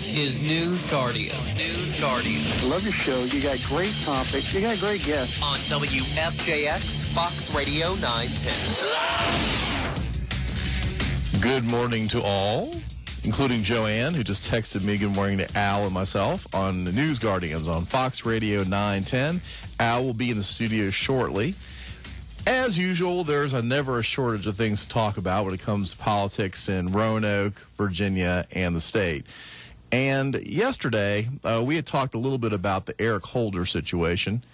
This is News Guardian. News Guardian. Love your show. You got great topics. You got great guests. On WFJX, Fox Radio 910. Good morning to all, including Joanne, who just texted me good morning to Al and myself on the News Guardians on Fox Radio 910. Al will be in the studio shortly. As usual, there's never a shortage of things to talk about when it comes to politics in Roanoke, Virginia, and the state. And yesterday, we had talked a little bit about the Eric Holder situation,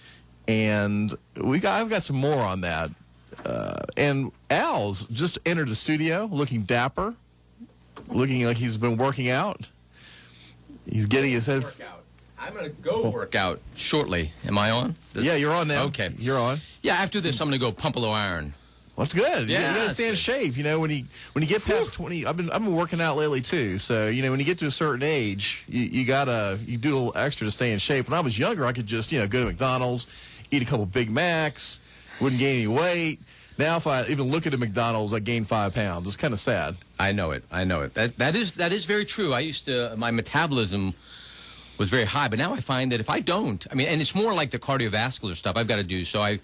and I've got some more on that. And Al's just entered the studio looking dapper, looking like he's been working out. He's getting his head... I'm going to go work out shortly. Am I on? Yeah, you're on now. Okay. You're on. Yeah, after this, I'm going to go pump a little iron. Well, that's good. Yeah, you got to stay in shape. You know, when you get past 20, I've been working out lately too. So, you know, when you get to a certain age, you do a little extra to stay in shape. When I was younger, I could just, go to McDonald's, eat a couple Big Macs, wouldn't gain any weight. Now, if I even look at a McDonald's, I gain 5 pounds. It's kind of sad. I know it. That is very true. My metabolism was very high, but now I find that if I don't, and it's more like the cardiovascular stuff I've got to do. So I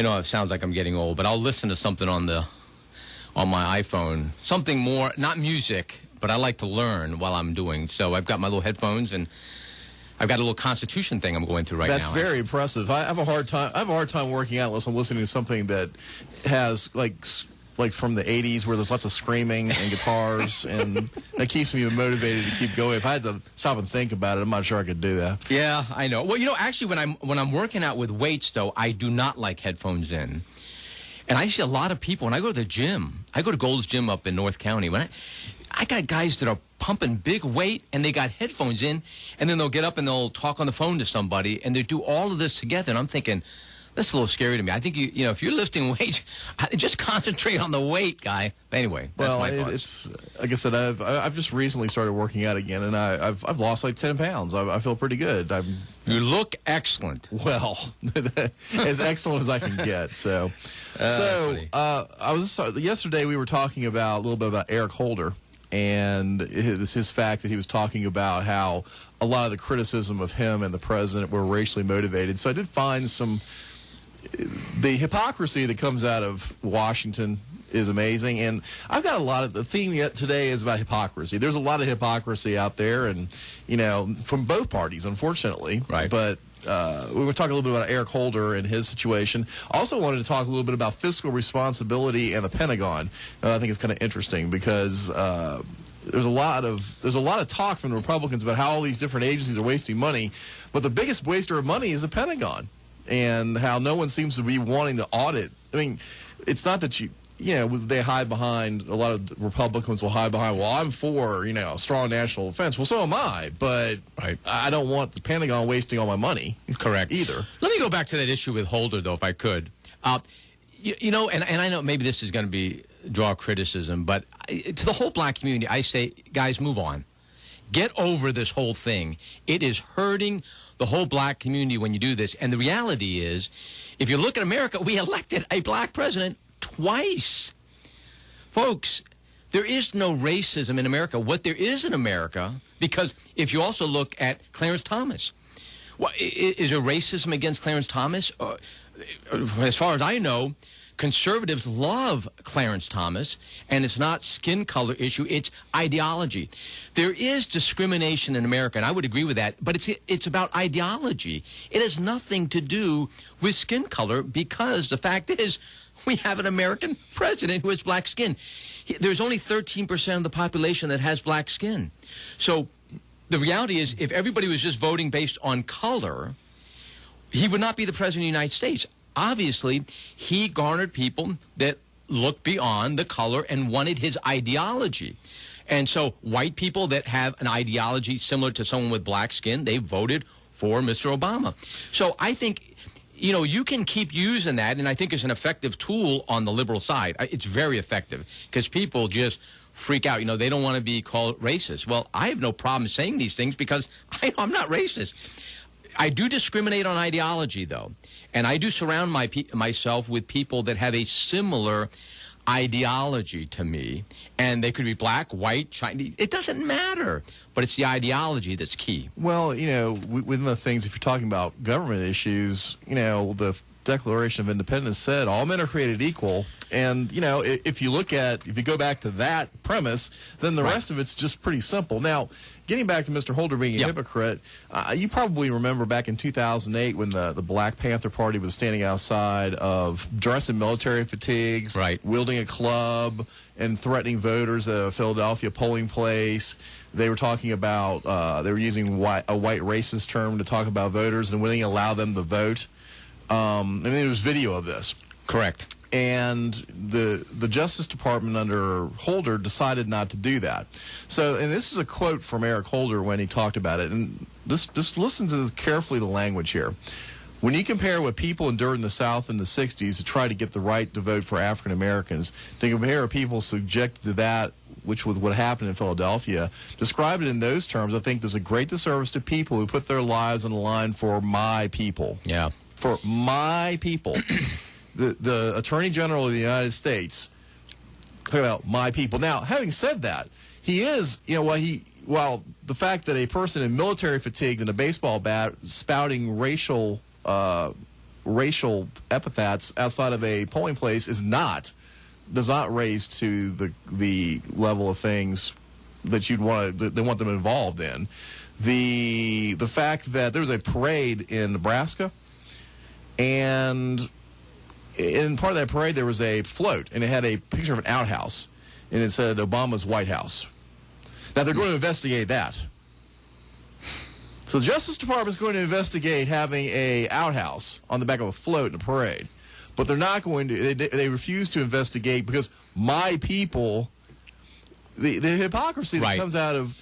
know it sounds like I'm getting old, but I'll listen to something on my iPhone, something more, not music, but I like to learn while I'm doing. So I've got my little headphones, and I've got a little Constitution thing I'm going through right now. That's very impressive. I have a hard time working out unless I'm listening to something that has like from the 80s where there's lots of screaming and guitars, and that keeps me motivated to keep going. If I had to stop and think about it, I'm not sure I could do that. Yeah, I know. Well, actually, when I'm working out with weights, though, I do not like headphones in. And I see a lot of people, when I go to the gym, I go to Gold's Gym up in North County, when I got guys that are pumping big weight, and they got headphones in, and then they'll get up and they'll talk on the phone to somebody, and they do all of this together, and I'm thinking, that's a little scary to me. I think, if you're lifting weight, just concentrate on the weight, guy. Anyway, that's my thoughts. It's like I said, I've just recently started working out again, and I've lost like 10 pounds. I feel pretty good. You look excellent. Well, as excellent as I can get. So yesterday we were talking a little bit about Eric Holder and his fact that he was talking about how a lot of the criticism of him and the president were racially motivated. So I did find the hypocrisy that comes out of Washington is amazing, and I've got the theme yet today is about hypocrisy. There's a lot of hypocrisy out there, and from both parties, unfortunately. Right. But we were talking a little bit about Eric Holder and his situation. Also wanted to talk a little bit about fiscal responsibility and the Pentagon. I think it's kind of interesting because there's a lot of talk from the Republicans about how all these different agencies are wasting money, but the biggest waster of money is the Pentagon, and how no one seems to be wanting to audit. It's not that they hide behind, a lot of Republicans will hide behind, well, I'm for, strong national defense. Well, so am I, but right. I don't want the Pentagon wasting all my money. Correct. Either. Let me go back to that issue with Holder, though, if I could. And I know maybe this is going to draw criticism, but to the whole black community, I say, guys, move on. Get over this whole thing. It is hurting the whole black community when you do this. And the reality is, if you look at America, we elected a black president twice. Folks, there is no racism in America. What there is in America, because if you also look at Clarence Thomas, is there racism against Clarence Thomas? As far as I know, conservatives love Clarence Thomas, and it's not skin color issue, it's ideology. There is discrimination in America, and I would agree with that, but it's about ideology. It has nothing to do with skin color, because the fact is we have an American president who has black skin. There's only 13% of the population that has black skin. So the reality is, if everybody was just voting based on color, he would not be the president of the United States. Obviously, he garnered people that looked beyond the color and wanted his ideology. And so white people that have an ideology similar to someone with black skin, they voted for Mr. Obama. So I think, you can keep using that, and I think it's an effective tool on the liberal side. It's very effective because people just freak out. They don't want to be called racist. Well, I have no problem saying these things because I'm not racist. I do discriminate on ideology, though, and I do surround myself with people that have a similar ideology to me, and they could be black, white, Chinese. It doesn't matter, but it's the ideology that's key. Well, within the things, if you're talking about government issues, the Declaration of Independence said all men are created equal. And, if you go back to that premise, then the rest of it's just pretty simple. Now, getting back to Mr. Holder being a hypocrite, you probably remember back in 2008 when the Black Panther Party was standing outside of dressed in military fatigues, wielding a club, and threatening voters at a Philadelphia polling place. They were talking about, they were using a white racist term to talk about voters and wouldn't allow them to vote. And there was video of this. Correct. And the Justice Department under Holder decided not to do that. So, and this is a quote from Eric Holder when he talked about it. And just listen to carefully the language here. When you compare what people endured in the South in the 60s to try to get the right to vote for African Americans, to compare people subjected to that, which was what happened in Philadelphia, describe it in those terms, I think there's a great disservice to people who put their lives on the line for my people. Yeah. For my people. The Attorney General of the United States, talking about my people. Now, having said that, he is, while the fact that a person in military fatigues and a baseball bat spouting racial epithets outside of a polling place does not raise to the level of things that they want them involved in. The fact that there was a parade in Nebraska, and in part of that parade there was a float, and it had a picture of an outhouse, and it said Obama's White House. Now they're going to investigate that. So the Justice Department is going to investigate having a outhouse on the back of a float in a parade, but they're not going to. They refuse to investigate because my people. The hypocrisy that comes out of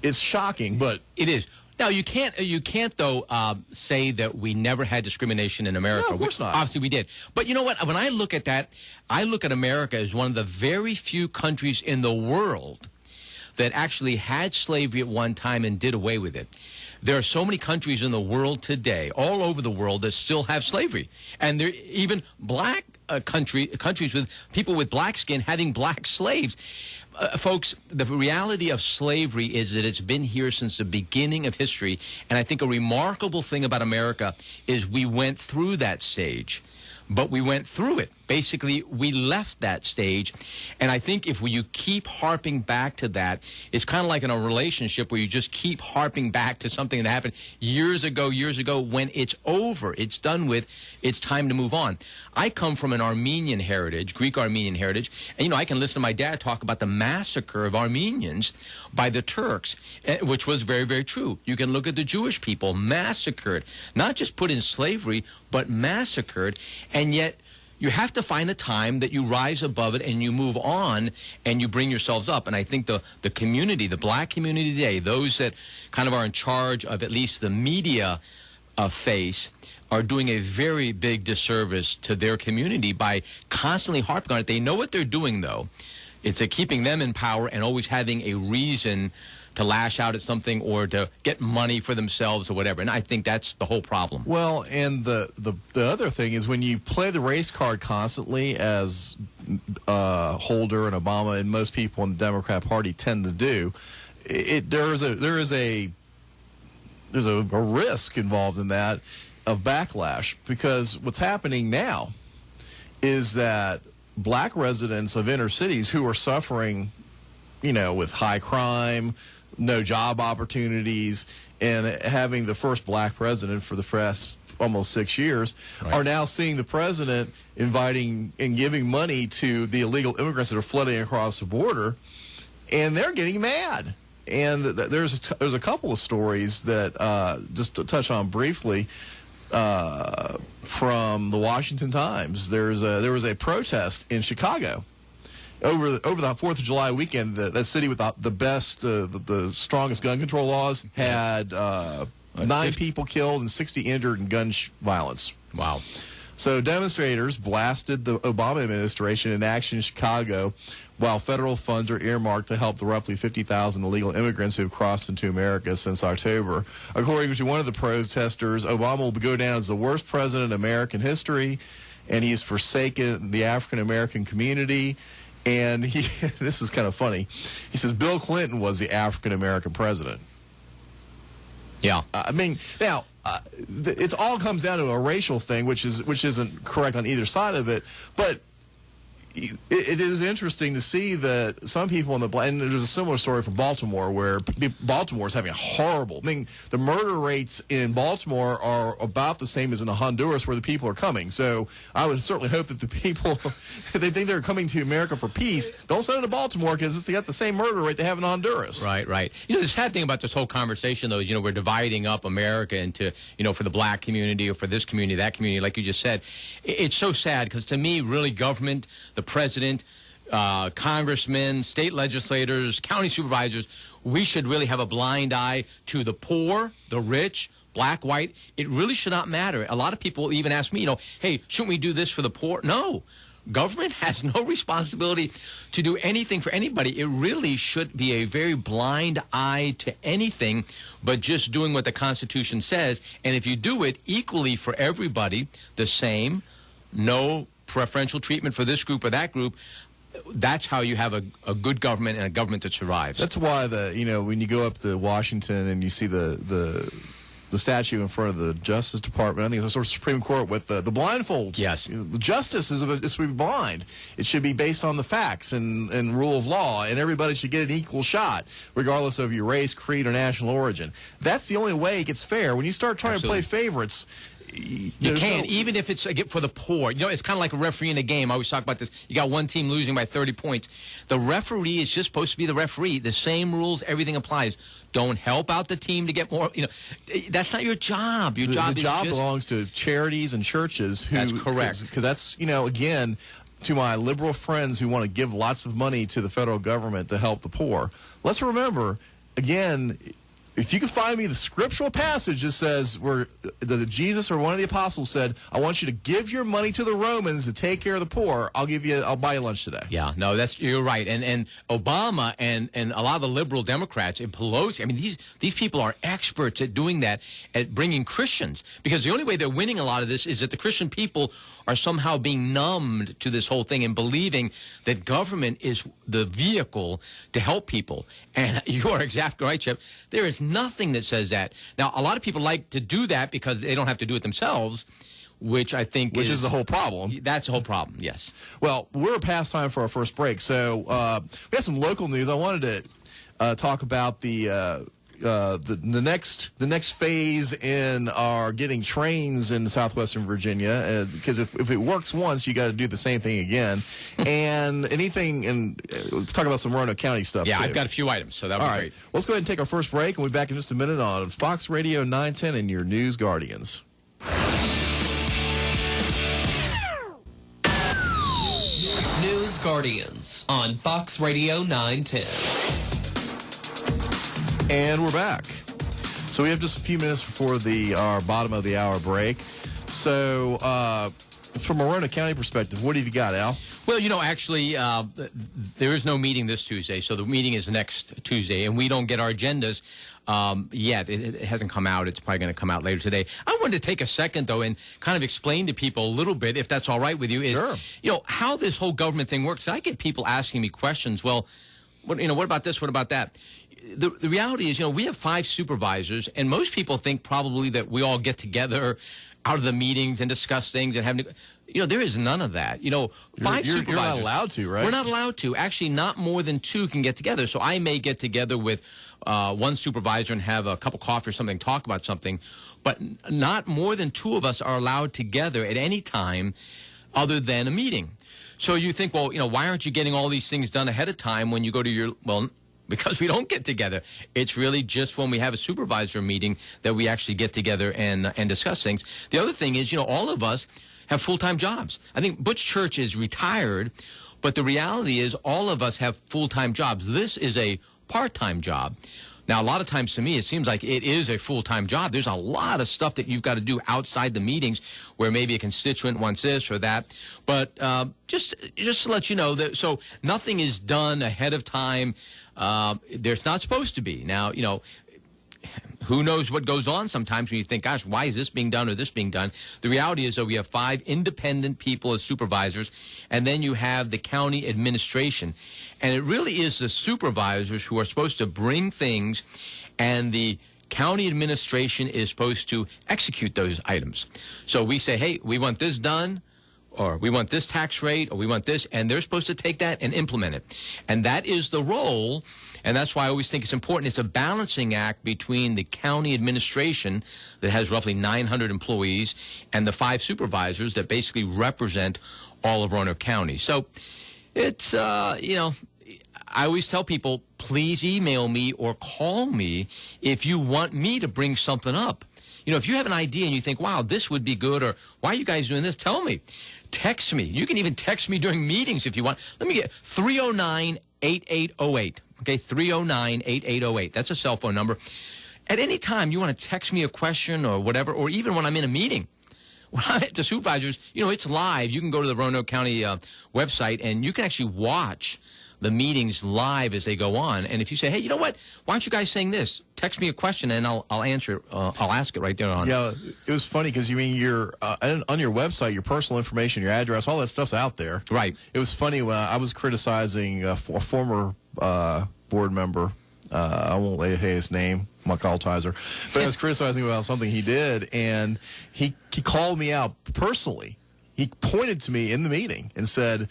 it's shocking, but it is. Now you can't though say that we never had discrimination in America. No, of course not. Obviously we did. But you know what? When I look at that, I look at America as one of the very few countries in the world that actually had slavery at one time and did away with it. There are so many countries in the world today, all over the world, that still have slavery, and there even black countries with people with black skin having black slaves. Folks, the reality of slavery is that it's been here since the beginning of history, and I think a remarkable thing about America is we went through that stage, but we went through it. Basically, we left that stage, and I think if you keep harping back to that, it's kind of like in a relationship where you just keep harping back to something that happened years ago, when it's over, it's done with, it's time to move on. I come from an Armenian heritage, Greek Armenian heritage, and, I can listen to my dad talk about the massacre of Armenians by the Turks, which was very, very true. You can look at the Jewish people, massacred, not just put in slavery, but massacred, and yet you have to find a time that you rise above it and you move on and you bring yourselves up. And I think the community, the black community today, those that kind of are in charge of at least the media face, are doing a very big disservice to their community by constantly harping on it. They know what they're doing, though. It's keeping them in power and always having a reason to lash out at something or to get money for themselves or whatever. And I think that's the whole problem. Well, and the other thing is when you play the race card constantly, as Holder and Obama and most people in the Democrat Party tend to do, there's a risk involved in that of backlash, because what's happening now is that black residents of inner cities who are suffering, with high crime, no job opportunities, and having the first black president for the past almost 6 years, are now seeing the president inviting and giving money to the illegal immigrants that are flooding across the border, and they're getting mad. And there's a couple of stories that just to touch on briefly from the Washington Times. There was a protest in Chicago over the 4th of July weekend. That city with the best, the strongest gun control laws had 9 people killed and 60 injured in gun violence. Wow. So demonstrators blasted the Obama administration in action in Chicago while federal funds are earmarked to help the roughly 50,000 illegal immigrants who have crossed into America since October. According to one of the protesters, Obama will go down as the worst president in American history, and he's forsaken the African American community. And this is kind of funny. He says Bill Clinton was the African American president. Yeah. I mean, now it all comes down to a racial thing, which isn't correct on either side of it, but it is interesting to see that some people and there's a similar story from Baltimore where Baltimore is having a horrible, I mean, the murder rates in Baltimore are about the same as in Honduras where the people are coming. So I would certainly hope that the people, if they think they're coming to America for peace, don't send them to Baltimore because it's got the same murder rate they have in Honduras. Right, right. The sad thing about this whole conversation, though, is, we're dividing up America into, for the black community or for this community, that community, like you just said. It's so sad because to me, really, government, the president, congressmen, state legislators, county supervisors, we should really have a blind eye to the poor, the rich, black, white. It really should not matter. A lot of people even ask me, hey, shouldn't we do this for the poor? No. Government has no responsibility to do anything for anybody. It really should be a very blind eye to anything but just doing what the Constitution says. And if you do it equally for everybody, the same, no preferential treatment for this group or that group, that's how you have a good government and a government that survives. That's why when you go up to Washington and you see the statue in front of the Justice Department, I think it's a sort of Supreme Court with the blindfolds. Yes. Justice is to be blind. It should be based on the facts and rule of law, and everybody should get an equal shot, regardless of your race, creed, or national origin. That's the only way it gets fair. When you start trying to play favorites, you can't, even if it's for the poor. It's kind of like a referee in a game. I always talk about this. You got one team losing by 30 points. The referee is just supposed to be the referee. The same rules, everything applies. Don't help out the team to get more. That's not your job. Your job belongs to charities and churches. That's correct. Because that's, again, to my liberal friends who want to give lots of money to the federal government to help the poor. Let's remember, again, if you can find me the scriptural passage that says where Jesus or one of the apostles said, I want you to give your money to the Romans to take care of the poor, I'll buy you lunch today. Yeah, no, you're right. And Obama and a lot of the liberal Democrats and Pelosi, I mean, these people are experts at doing that, at bringing Christians. Because the only way they're winning a lot of this is that the Christian people are somehow being numbed to this whole thing and believing that government is the vehicle to help people. And you are exactly right, Chip. There is nothing that says that. Now, a lot of people like to do that because they don't have to do it themselves, which I think is the whole problem. That's the whole problem, yes. Well, we're past time for our first break, so we have some local news. I wanted to talk about the next phase in our getting trains in southwestern Virginia, because if it works once, you got to do the same thing again. And we'll talk about some Roanoke County stuff. Yeah, too. I've got a few items, so that would be great. Well, let's go ahead and take our first break, and we'll be back in just a minute on Fox Radio 910 and your News Guardians. News Guardians on Fox Radio 910. And we're back. So we have just a few minutes before our bottom of the hour break. So from a Roanoke County perspective, what have you got, Al? Well, actually, there is no meeting this Tuesday, so the meeting is next Tuesday, and we don't get our agendas yet. It hasn't come out. It's probably going to come out later today. I wanted to take a second, though, and kind of explain to people a little bit, if that's all right with you, Sure. How this whole government thing works. I get people asking me questions. Well, what about this? What about that? The reality is, we have 5 supervisors, and most people think probably that we all get together out of the meetings and discuss things and have, there is none of that. 5 supervisors. You're not allowed to, right? We're not allowed to. Actually, not more than 2 can get together. So I may get together with one supervisor and have a cup of coffee or something, talk about something, but not more than 2 of us are allowed together at any time other than a meeting. So you think, well, why aren't you getting all these things done ahead of time when you go to your, because we don't get together. It's really just when we have a supervisor meeting that we actually get together and discuss things. The other thing is, all of us have full-time jobs. I think Butch Church is retired, but the reality is all of us have full-time jobs. This is a part-time job. Now, a lot of times to me, it seems like it is a full-time job. There's a lot of stuff that you've got to do outside the meetings where maybe a constituent wants this or that. But just to let you know, that so nothing is done ahead of time. There's not supposed to be. Now, who knows what goes on sometimes when you think, gosh, why is this being done or this being done? The reality is that we have 5 independent people as supervisors, and then you have the county administration. And it really is the supervisors who are supposed to bring things, and the county administration is supposed to execute those items. So we say, hey, we want this done, or we want this tax rate, or we want this, and they're supposed to take that and implement it. And that is the role. And that's why I always think it's important. It's a balancing act between the county administration that has roughly 900 employees and the 5 supervisors that basically represent all of Roanoke County. So it's, I always tell people, please email me or call me if you want me to bring something up. If you have an idea and you think, wow, this would be good, or why are you guys doing this? Tell me. Text me. You can even text me during meetings if you want. Let me get 309-8808. Okay, 309-8808. That's a cell phone number. At any time you want to text me a question or whatever, or even when I'm in a meeting. When I'm at the supervisors, it's live. You can go to the Roanoke County website, and you can actually watch the meetings live as they go on. And if you say, hey, you know what? Why aren't you guys saying this? Text me a question, and I'll answer it. I'll ask it right there on. Yeah, it was funny because you're on your website, your personal information, your address, all that stuff's out there. Right. It was funny when I was criticizing a former board member. I won't say his name, Mike Altizer, but I was criticizing him about something he did, and he called me out personally. He pointed to me in the meeting and said,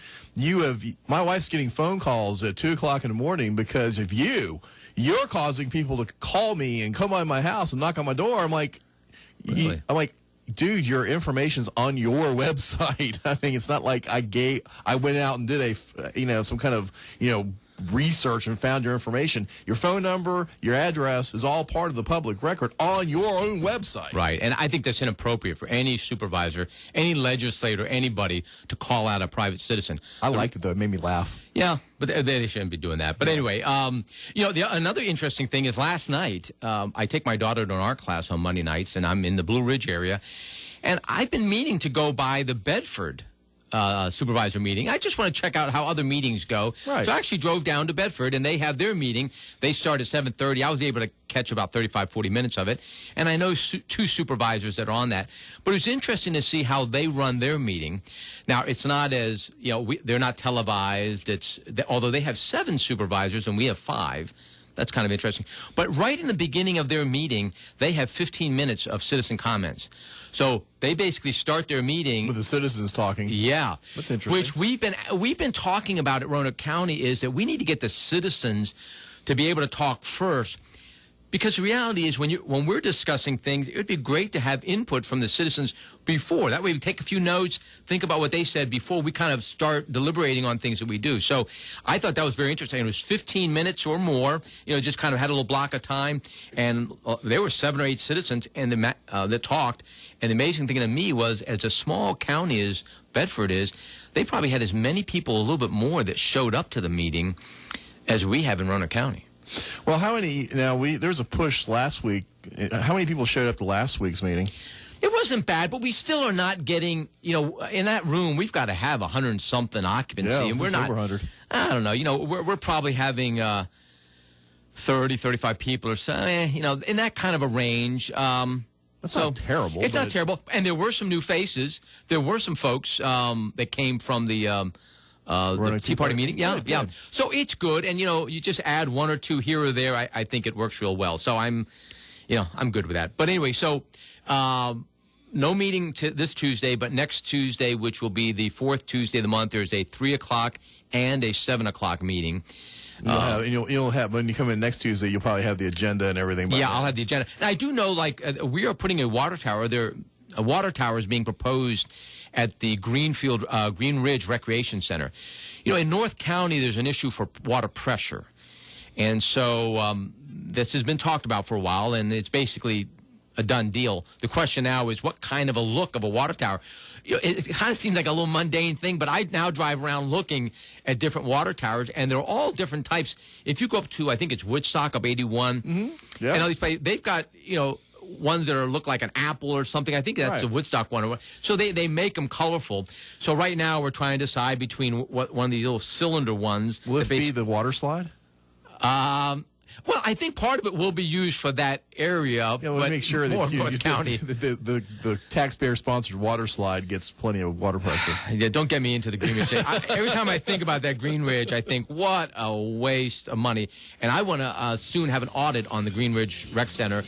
my wife's getting phone calls at 2 o'clock in the morning because of you. You're causing people to call me and come by my house and knock on my door. I'm like, really? Dude, your information's on your website. I mean, it's not like I went out and did some kind of, research and found your information. Your phone number, your address is all part of the public record on your own website. Right, and I think that's inappropriate for any supervisor, any legislator, anybody to call out a private citizen. I liked it, though. It made me laugh. Yeah, but they shouldn't be doing that. But anyway, another interesting thing is last night, I take my daughter to an art class on Monday nights, and I'm in the Blue Ridge area, and I've been meaning to go by the Bedford supervisor meeting. I just want to check out how other meetings go. Right. So I actually drove down to Bedford, and they have their meeting. They start at 7:30. I was able to catch about 35, 40 minutes of it. And I know 2 supervisors that are on that. But it was interesting to see how they run their meeting. Now, it's not as, they're not televised. Although they have 7 supervisors and we have 5. That's kind of interesting. But right in the beginning of their meeting, they have 15 minutes of citizen comments. So they basically start their meeting with the citizens talking. Yeah. That's interesting. Which we've been talking about at Roanoke County is that we need to get the citizens to be able to talk first. Because the reality is when we're discussing things, it would be great to have input from the citizens before. That way we take a few notes, think about what they said before we kind of start deliberating on things that we do. So I thought that was very interesting. It was 15 minutes or more, just kind of had a little block of time. And there were 7 or 8 citizens that talked. And the amazing thing to me was, as a small county as Bedford is, they probably had as many people, a little bit more, that showed up to the meeting as we have in Roanoke County. Well, there was a push last week. How many people showed up to last week's meeting? It wasn't bad, but we still are not getting, in that room, we've got to have 100-something occupancy. Yeah, and we're not over 100. I don't know. We're probably having 30, 35 people or so, in that kind of a range. That's not terrible. It's not terrible. And there were some new faces. There were some folks that came from the Tea Party meeting. Yeah, good, yeah. good. So it's good. And, you just add 1 or 2 here or there. I think it works real well. So I'm good with that. But anyway, so no meeting this Tuesday, but next Tuesday, which will be the 4th Tuesday of the month, there's a 3 o'clock and a 7 o'clock meeting. You'll have when you come in next Tuesday, you'll probably have the agenda and everything. Yeah, I'll have the agenda. And I do know, we are putting a water tower there. A water tower is being proposed at the Green Ridge Recreation Center. In North County, there's an issue for water pressure. And so this has been talked about for a while, and it's basically a done deal. The question now is what kind of a look of a water tower. It kind of seems like a little mundane thing, but I now drive around looking at different water towers, and they're all different types. If you go up to, I think it's Woodstock up 81, Yeah. and all these places, they've got, ones that look like an apple or something. I think that's the Woodstock one. So they make them colorful. So right now we're trying to decide between one of these little cylinder ones. Will it be the water slide? Well, I think part of it will be used for that area. Yeah, we'll but make sure that North County. The taxpayer-sponsored water slide gets plenty of water pressure. Yeah, don't get me into the Green Ridge. Every time I think about that Green Ridge, I think, what a waste of money. And I want to soon have an audit on the Green Ridge Rec Center,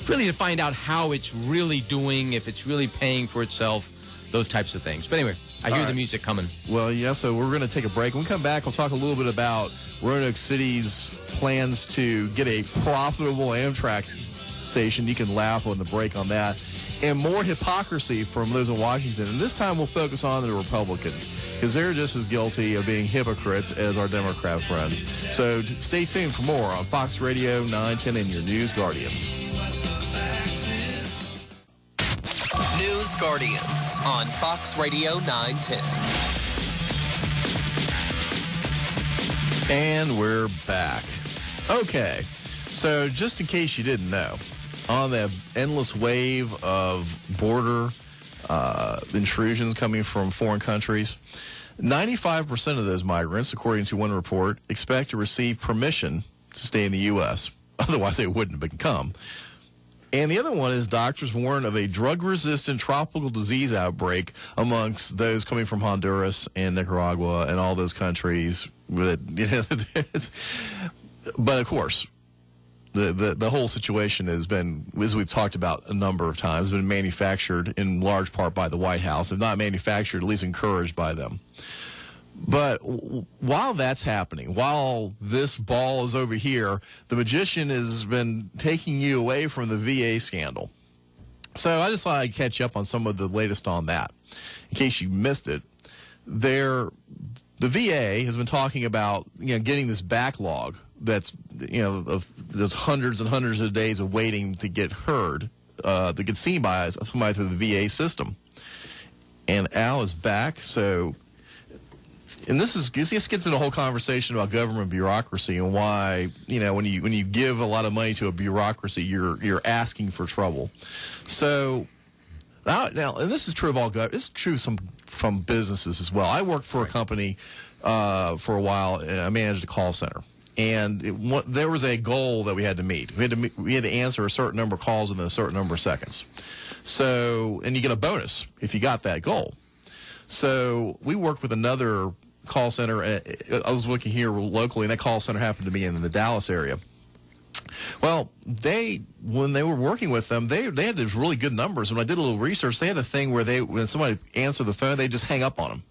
really to find out how it's really doing, if it's really paying for itself, those types of things. But anyway, I hear the music coming. Well, yeah, so we're going to take a break. When we come back, we'll talk a little bit about Roanoke City's plans to get a profitable Amtrak station. You can laugh on the break on that. And more hypocrisy from those in Washington. And this time we'll focus on the Republicans, because they're just as guilty of being hypocrites as our Democrat friends. So stay tuned for more on Fox Radio 910 and your News Guardians. News Guardians on Fox Radio 910. And we're back. Okay, so just in case you didn't know, on the endless wave of border intrusions coming from foreign countries, 95% of those migrants, according to one report, expect to receive permission to stay in the U.S. Otherwise, they wouldn't have come. And the other one is doctors warn of a drug-resistant tropical disease outbreak amongst those coming from Honduras and Nicaragua and all those countries. But of course, the whole situation has been, as we've talked about a number of times, been manufactured in large part by the White House, if not manufactured, at least encouraged by them. But while that's happening, while this ball is over here, the magician has been taking you away from the VA scandal. So I just thought I'd catch up on some of the latest on that. In case you missed it, the VA has been talking about getting this backlog that's of those hundreds and hundreds of days of waiting to get heard, to get seen by somebody through the VA system. And Al is back, so. And this gets into a whole conversation about government bureaucracy and why, when you give a lot of money to a bureaucracy, you're asking for trouble. So now, and this is true of all government. This is true from businesses as well. I worked for a company for a while, and I managed a call center. And there was a goal that we had to meet. We had to answer a certain number of calls within a certain number of seconds. So, and you get a bonus if you got that goal. So we worked with another call center. I was looking here locally, and that call center happened to be in the Dallas area. Well, when they were working with them, they had these really good numbers. When I did a little research, they had a thing where when somebody answered the phone, they'd just hang up on them.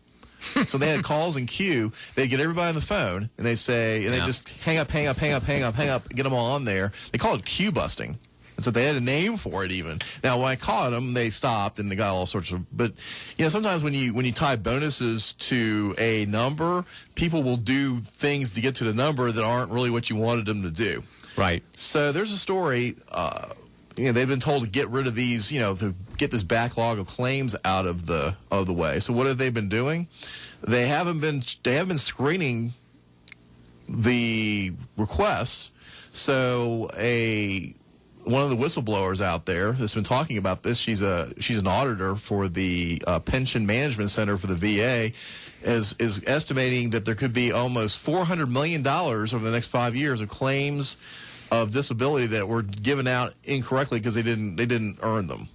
So they had calls in queue. They'd get everybody on the phone, and they'd say, and they just hang up, get them all on there. They call it queue busting. And so they had a name for it even. Now, when I caught them, they stopped and they got all sorts of. But sometimes when you tie bonuses to a number, people will do things to get to the number that aren't really what you wanted them to do. Right. So there's a story. They've been told to get rid of these. To get this backlog of claims out of the way. So what have they been doing? They haven't been screening the requests. So one of the whistleblowers out there that's been talking about this, she's an auditor for the Pension Management Center for the VA, is estimating that there could be almost $400 million over the next 5 years of claims of disability that were given out incorrectly because they didn't earn them.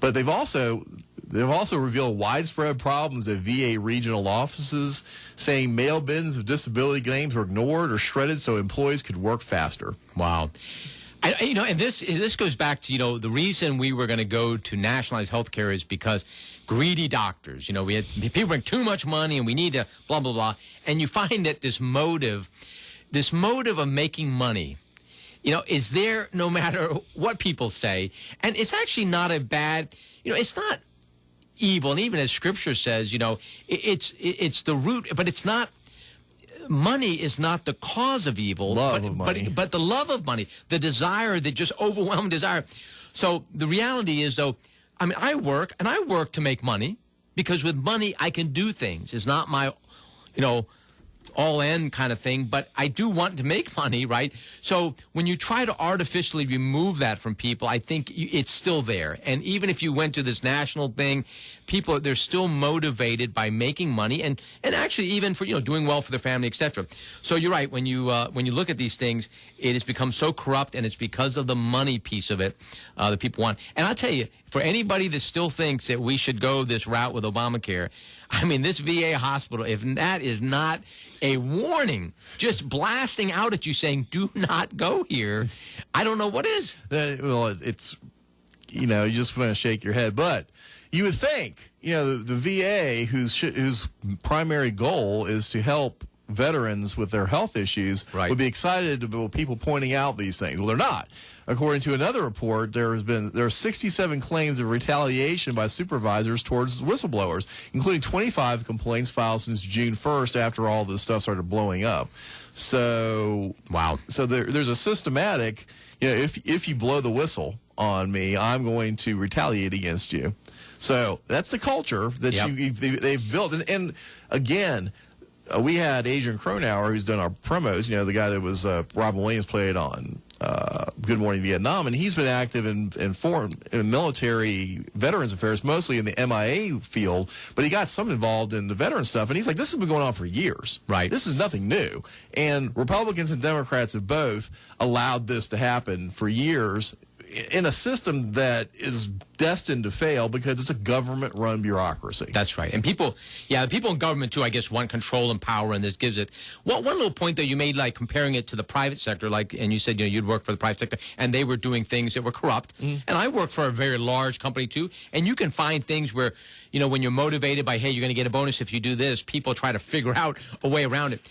But they've also revealed widespread problems at VA regional offices, saying mail bins of disability claims were ignored or shredded so employees could work faster. Wow. And this goes back to, the reason we were going to go to nationalized health care is because greedy doctors, we had people bring too much money and we need to blah, blah, blah. And you find that this motive of making money, is there no matter what people say. And it's actually not a bad, it's not evil. And even as Scripture says, it's the root, but it's not. Money is not the cause of evil, but the love of money, the desire, the just overwhelming desire. So the reality is, though, I work to make money because with money I can do things. It's not my, all-in kind of thing, but I do want to make money, right? So when you try to artificially remove that from people, I think it's still there. And even if you went to this national thing, people, they're still motivated by making money and actually even for, doing well for their family, etc. So you're right. When you look at these things, it has become so corrupt, and it's because of the money piece of it that people want. And I'll tell you, for anybody that still thinks that we should go this route with Obamacare, I mean, this VA hospital, if that is not a warning, just blasting out at you saying, do not go here, I don't know what is. Well, it's, you just want to shake your head. But you would think, the VA, whose primary goal is to help veterans with their health issues, right, would be excited about people pointing out these things. Well, they're not. According to another report, there are 67 claims of retaliation by supervisors towards whistleblowers, including 25 complaints filed since June 1st after all this stuff started blowing up. So, wow. So there's a systematic, if you blow the whistle on me, I'm going to retaliate against you. So that's the culture that they've built. And again, we had Adrian Cronauer, who's done our promos, the guy that was Robin Williams played on Good Morning Vietnam, and he's been active in foreign military veterans affairs, mostly in the MIA field, but he got some involved in the veteran stuff, and he's like, this has been going on for years. Right. This is nothing new. And Republicans and Democrats have both allowed this to happen for years in a system that is destined to fail because it's a government-run bureaucracy. That's right. And people in government, too, I guess, want control and power, and this gives it. Well, one little point, though, you made, like, comparing it to the private sector, and you said, you'd work for the private sector, and they were doing things that were corrupt. And I work for a very large company, too, and you can find things where, when you're motivated by, hey, you're going to get a bonus if you do this, people try to figure out a way around it.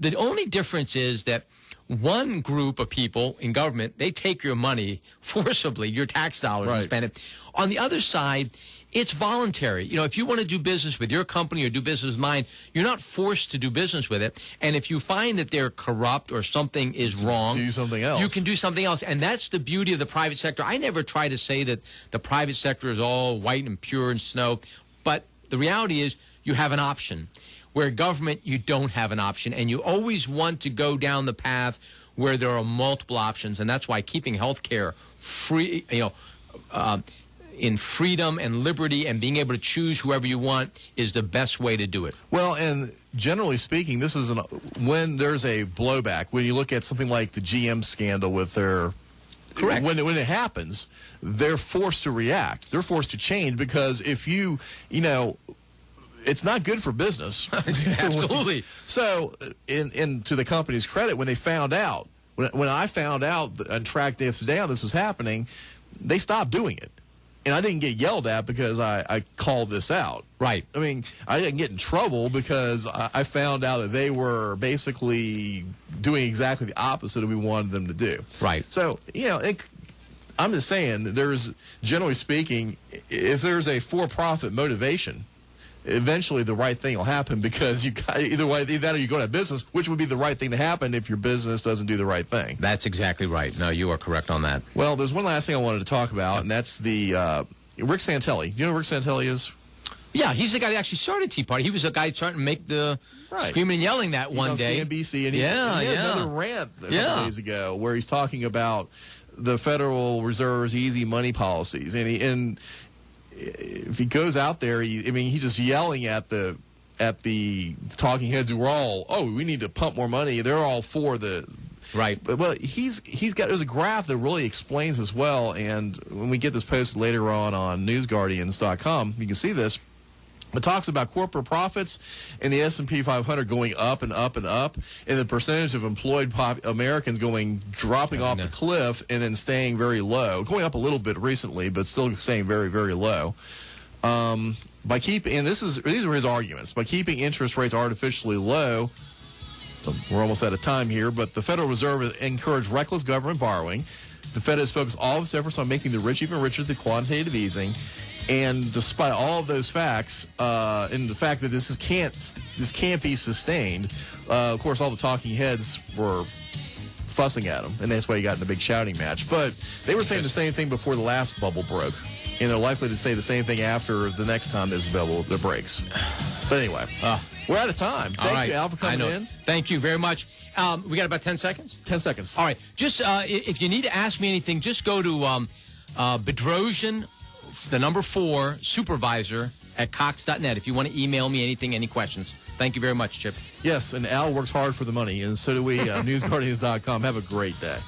The only difference is that one group of people in government, they take your money forcibly, your tax dollars, and spend it. On the other side, it's voluntary. If you want to do business with your company or do business with mine, you're not forced to do business with it. And if you find that they're corrupt or something is wrong, do something else. You can do something else. And that's the beauty of the private sector. I never try to say that the private sector is all white and pure and snow, but the reality is you have an option. Where government, you don't have an option, and you always want to go down the path where there are multiple options, and that's why keeping health care free, in freedom and liberty and being able to choose whoever you want is the best way to do it. Well, and generally speaking, this is when there's a blowback, when you look at something like the GM scandal with their... Correct. When it happens, they're forced to react. They're forced to change because if it's not good for business. Absolutely. So, in to the company's credit, when they found out, when I found out and tracked this down, this was happening, they stopped doing it. And I didn't get yelled at because I called this out. Right. I mean, I didn't get in trouble because I found out that they were basically doing exactly the opposite of what we wanted them to do. Right. So, I'm just saying, there's, generally speaking, if there's a for-profit motivation, eventually the right thing will happen because you got either way, either that or you go out of business, which would be the right thing to happen if your business doesn't do the right thing. That's exactly right. No, you are correct on that. Well, there's one last thing I wanted to talk about, and that's the Rick Santelli. Do you know who Rick Santelli is? Yeah, he's the guy that actually started Tea Party. He was the guy starting to make the screaming and yelling that he's one on day. CNBC, and he had another rant a couple days ago where he's talking about the Federal Reserve's easy money policies, and if he goes out there, he's just yelling at the talking heads who were all, we need to pump more money. They're all for the right. But there's a graph that really explains this well, and when we get this posted later on newsguardians.com, you can see this. It talks about corporate profits and the S&P 500 going up and up and up, and the percentage of employed Americans dropping off the cliff and then staying very low, going up a little bit recently, but still staying very, very low. And these are his arguments. By keeping interest rates artificially low, we're almost out of time here, but the Federal Reserve encouraged reckless government borrowing. The Fed has focused all of its efforts on making the rich even richer through quantitative easing. And despite all of those facts, and the fact that this can't be sustained, of course, all the talking heads were fussing at him, and that's why he got in a big shouting match. But they were saying the same thing before the last bubble broke, and they're likely to say the same thing after the next time there's a bubble that breaks. But anyway, we're out of time. Thank you, Al, for coming in. Thank you very much. We got about 10 seconds? 10 seconds. All right. Just if you need to ask me anything, just go to Bedrosian, the number 4, Supervisor at Cox.net if you want to email me anything, any questions. Thank you very much, Chip. Yes, and Al works hard for the money, and so do we. NewsGuardians.com. Have a great day.